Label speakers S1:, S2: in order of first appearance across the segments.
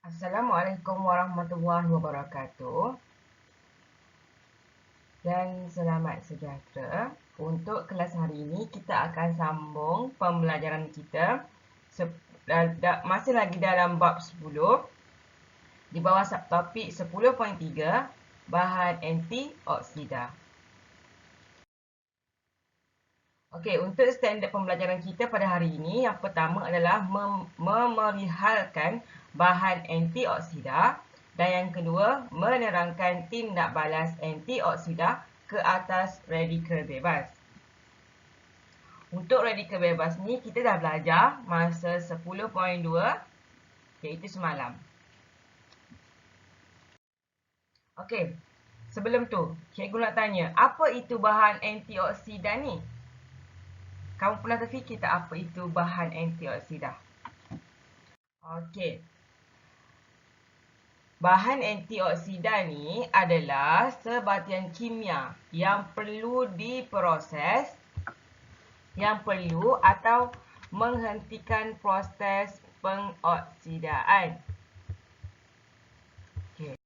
S1: Assalamualaikum warahmatullahi wabarakatuh dan selamat sejahtera. Untuk kelas hari ini kita akan sambung pembelajaran kita masih lagi dalam bab 10 di bawah subtopik 10.3 bahan antioksida. Okey, untuk standard pembelajaran kita pada hari ini, yang pertama adalah memerihalkan bahan antioksida dan yang kedua menerangkan tindak balas antioksida ke atas radikal bebas. Untuk radikal bebas ni kita dah belajar masa 10.2 iaitu semalam. Okey, sebelum tu cikgu nak tanya, apa itu bahan antioksida ni? Kamu pernah terfikir tak apa itu bahan antioksida? Okey. Bahan antioksida ni adalah sebatian kimia yang perlu diproses, yang perlu atau menghentikan proses pengoksidaan. Okay.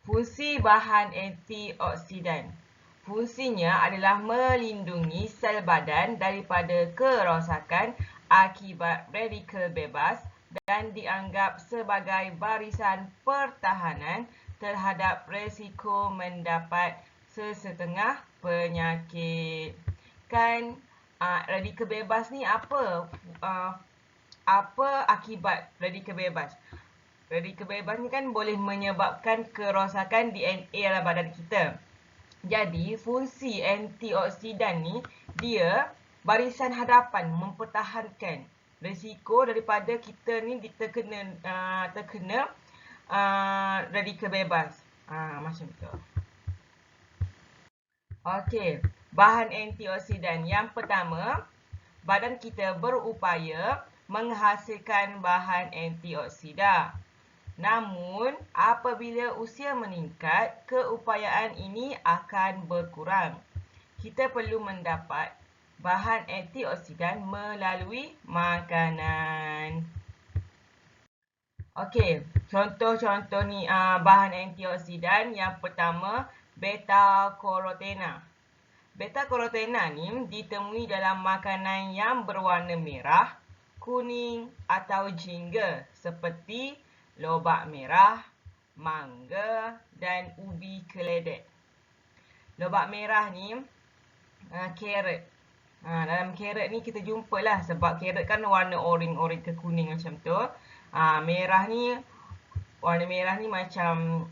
S1: Fungsi bahan antioksidan. Fungsinya adalah melindungi sel badan daripada kerosakan akibat radikal bebas dan dianggap sebagai barisan pertahanan terhadap risiko mendapat sesetengah penyakit. Kan radikal bebas ni apa? Apa akibat radikal bebas? Radikal bebas ni kan boleh menyebabkan kerosakan DNA dalam badan kita. Jadi, fungsi antioksidan ni, dia barisan hadapan mempertahankan risiko daripada kita ni terkena radikal bebas. Macam tu. Okey, bahan antioksidan. Yang pertama, badan kita berupaya menghasilkan bahan antioksida. Namun, apabila usia meningkat, keupayaan ini akan berkurang. Kita perlu mendapat bahan antioksidan melalui makanan. Okey, contoh-contoh ni bahan antioksidan. Yang pertama, beta-carotene. Beta-carotene ni ditemui dalam makanan yang berwarna merah, kuning atau jingga seperti lobak merah, mangga dan ubi keledek. Lobak merah ni carrot. Dalam carrot ni kita jumpalah sebab carrot kan warna oren-oren ke kuning macam tu. Merah ni warna merah ni macam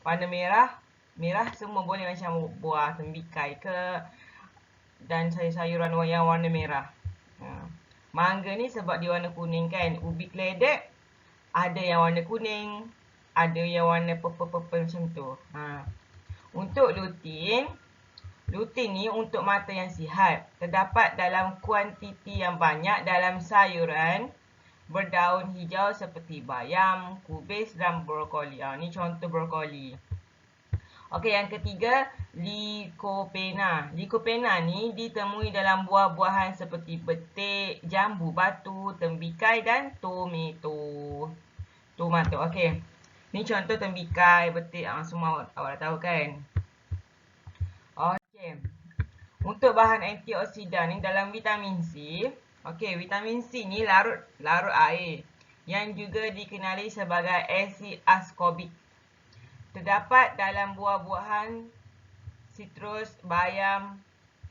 S1: warna merah semua boleh macam buah tembikai ke dan sayur-sayuran yang warna merah. Mangga ni sebab dia warna kuning kan. Ubi keledek ada yang warna kuning, ada yang warna purple-purple macam tu. Untuk lutein ni untuk mata yang sihat. Terdapat dalam kuantiti yang banyak dalam sayuran berdaun hijau seperti bayam, kubis dan brokoli. Ni contoh brokoli. Okey, yang ketiga, lycopene. Lycopene ni ditemui dalam buah-buahan seperti petik, jambu batu, tembikai dan tomato. Okey. Ni contoh tembikai, petik, semua awak dah tahu kan? Okey. Untuk bahan antioksidan ni dalam vitamin C. Okey, vitamin C ni larut air yang juga dikenali sebagai asid ascorbic. Terdapat dalam buah-buahan sitrus, bayam,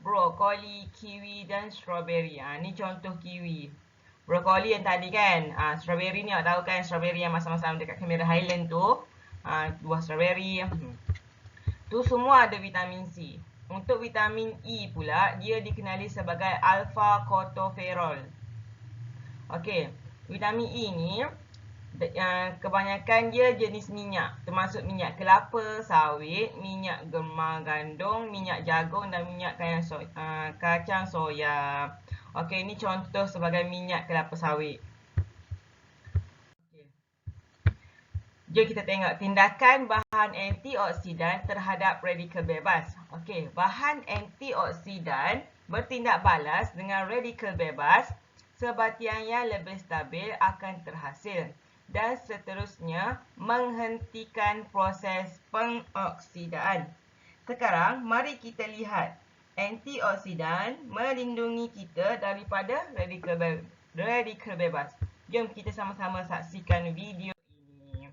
S1: brokoli, kiwi dan strawberry. Ni contoh kiwi. Brokoli yang tadi kan. Strawberry ni awak tahu kan, strawberry yang masa-masa dekat Cameron Highland tu. Buah strawberry. Tu semua ada vitamin C. Untuk vitamin E pula, dia dikenali sebagai alpha-tocopherol. Okey, vitamin E ni kebanyakan dia jenis minyak, termasuk minyak kelapa, sawit, minyak gemar gandum, minyak jagung dan minyak kacang soya. Okey, ini contoh sebagai minyak kelapa sawit. Okay. Jom kita tengok tindakan bahan antioksidan terhadap radikal bebas. Okey, bahan antioksidan bertindak balas dengan radikal bebas. Sebatian yang lebih stabil akan terhasil. dan seterusnya menghentikan proses pengoksidaan. Sekarang, mari kita lihat. Antioksidan melindungi kita daripada radikal bebas. Jom kita sama-sama saksikan video ini.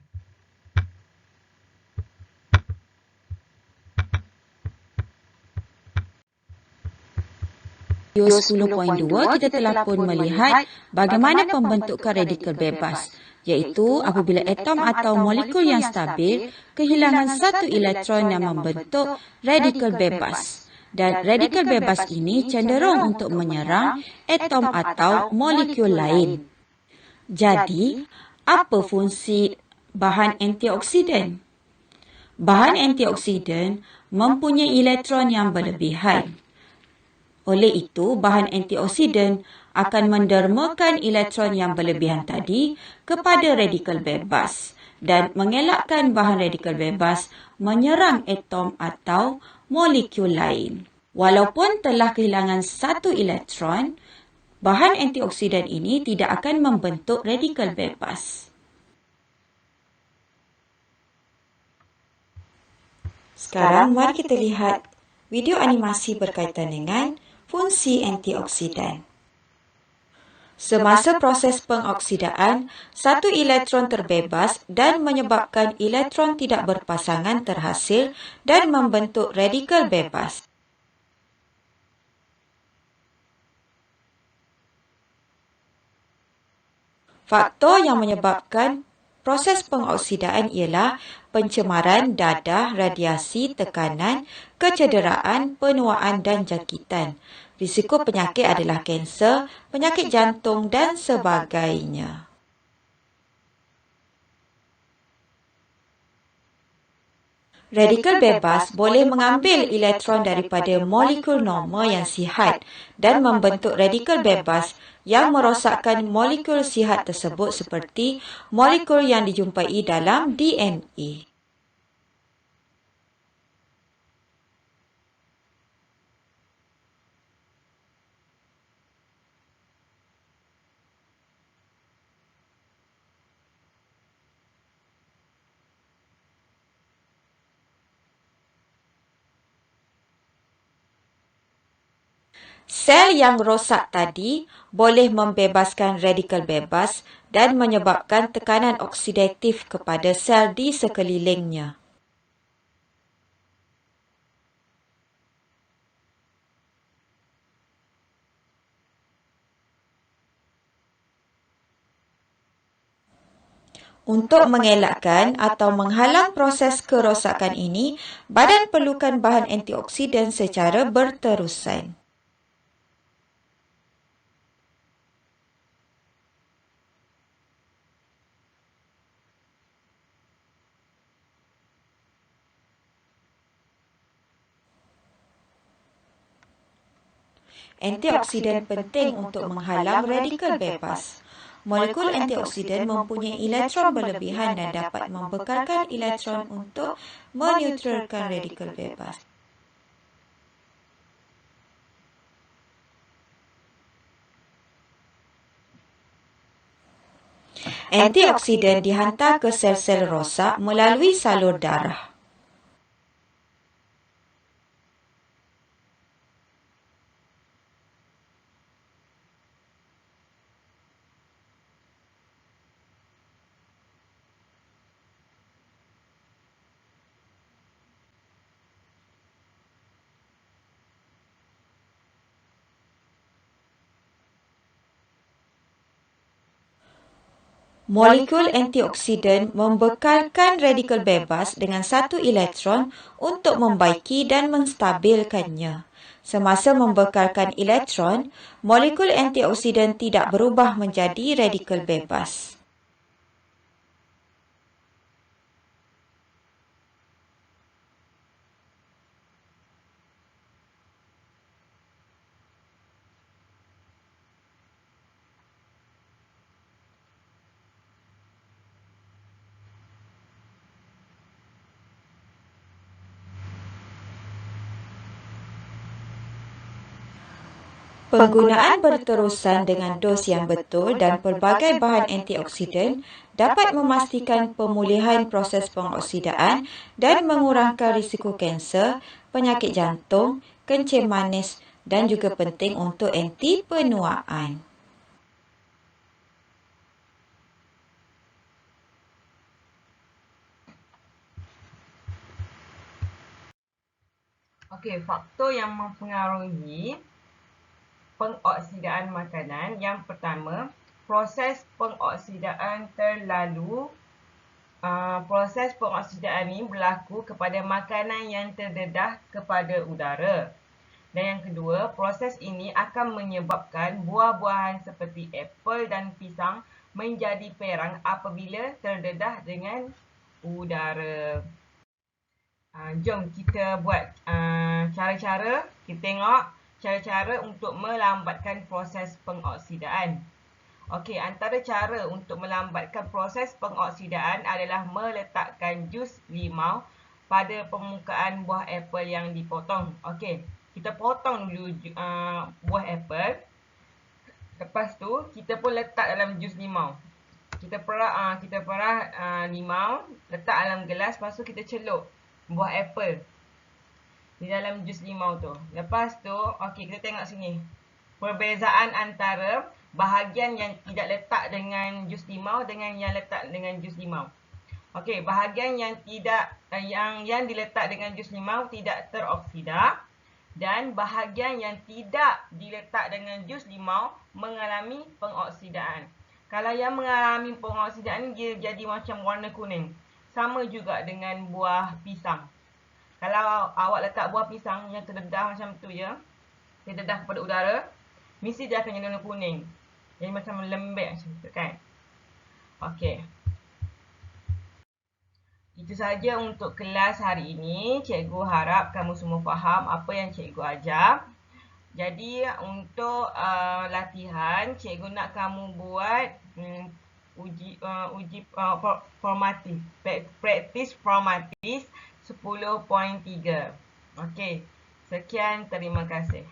S2: Video 10.2 kita telah pun melihat bagaimana pembentukan radikal bebas, iaitu apabila atom atau molekul yang stabil kehilangan satu elektron yang membentuk radikal bebas. Dan radikal bebas ini cenderung untuk menyerang atom atau molekul lain. Jadi, apa fungsi bahan antioksidan? Bahan antioksidan mempunyai elektron yang berlebihan. Oleh itu, bahan antioksidan akan mendermakan elektron yang berlebihan tadi kepada radikal bebas dan mengelakkan bahan radikal bebas menyerang atom atau molekul lain. Walaupun telah kehilangan satu elektron, bahan antioksidan ini tidak akan membentuk radikal bebas. Sekarang mari kita lihat video animasi berkaitan dengan fungsi antioksidan. Semasa proses pengoksidaan, satu elektron terbebas dan menyebabkan elektron tidak berpasangan terhasil dan membentuk radikal bebas. Faktor yang menyebabkan proses pengoksidaan ialah pencemaran dadah, radiasi, tekanan, kecederaan, penuaan dan jangkitan. Risiko penyakit adalah kanser, penyakit jantung dan sebagainya. Radikal bebas boleh mengambil elektron daripada molekul normal yang sihat dan membentuk radikal bebas yang merosakkan molekul sihat tersebut seperti molekul yang dijumpai dalam DNA. Sel yang rosak tadi boleh membebaskan radikal bebas dan menyebabkan tekanan oksidatif kepada sel di sekelilingnya. Untuk mengelakkan atau menghalang proses kerosakan ini, badan perlukan bahan antioksidan secara berterusan. Antioksidan penting untuk menghalang radikal bebas. Molekul antioksidan mempunyai elektron berlebihan dan dapat membekalkan elektron untuk menetralkan radikal bebas. Antioksidan dihantar ke sel-sel rosak melalui salur darah. Molekul antioksidan membekalkan radikal bebas dengan satu elektron untuk membaiki dan menstabilkannya. Semasa membekalkan elektron, molekul antioksidan tidak berubah menjadi radikal bebas. Penggunaan berterusan dengan dos yang betul dan pelbagai bahan antioksidan dapat memastikan pemulihan proses pengoksidaan dan mengurangkan risiko kanser, penyakit jantung, kencing manis dan juga penting untuk anti penuaan.
S1: Okey, faktor yang mempengaruhi pengoksidaan makanan. Yang pertama, proses pengoksidaan terlalu. Proses pengoksidaan ini berlaku kepada makanan yang terdedah kepada udara. Dan yang kedua, proses ini akan menyebabkan buah-buahan seperti apel dan pisang menjadi perang apabila terdedah dengan udara. Jom kita buat cara-cara, kita tengok cara-cara untuk melambatkan proses pengoksidaan. Okey, antara cara untuk melambatkan proses pengoksidaan adalah meletakkan jus limau pada permukaan buah apel yang dipotong. Okey, kita potong dulu buah apel. Lepas tu, kita pun letak dalam jus limau. Kita perah limau, letak dalam gelas, lepas tu kita celup buah apel di dalam jus limau tu. Lepas tu, okey, kita tengok sini. Perbezaan antara bahagian yang tidak letak dengan jus limau dengan yang letak dengan jus limau. Okey, bahagian yang tidak yang diletak dengan jus limau tidak teroksida dan bahagian yang tidak diletak dengan jus limau mengalami pengoksidaan. Kalau yang mengalami pengoksidaan dia jadi macam warna kuning. Sama juga dengan buah pisang. Kalau awak letak buah pisang yang terdedah macam tu je, terdedah kepada udara, mesti dia akan jadi warna kuning. Jadi macam lembek macam tu kan. Okey. Itu saja untuk kelas hari ini. Cikgu harap kamu semua faham apa yang cikgu ajar. Jadi untuk latihan, cikgu nak kamu buat uji formatif. Practice formatif 10.3. Okey. Sekian, terima kasih.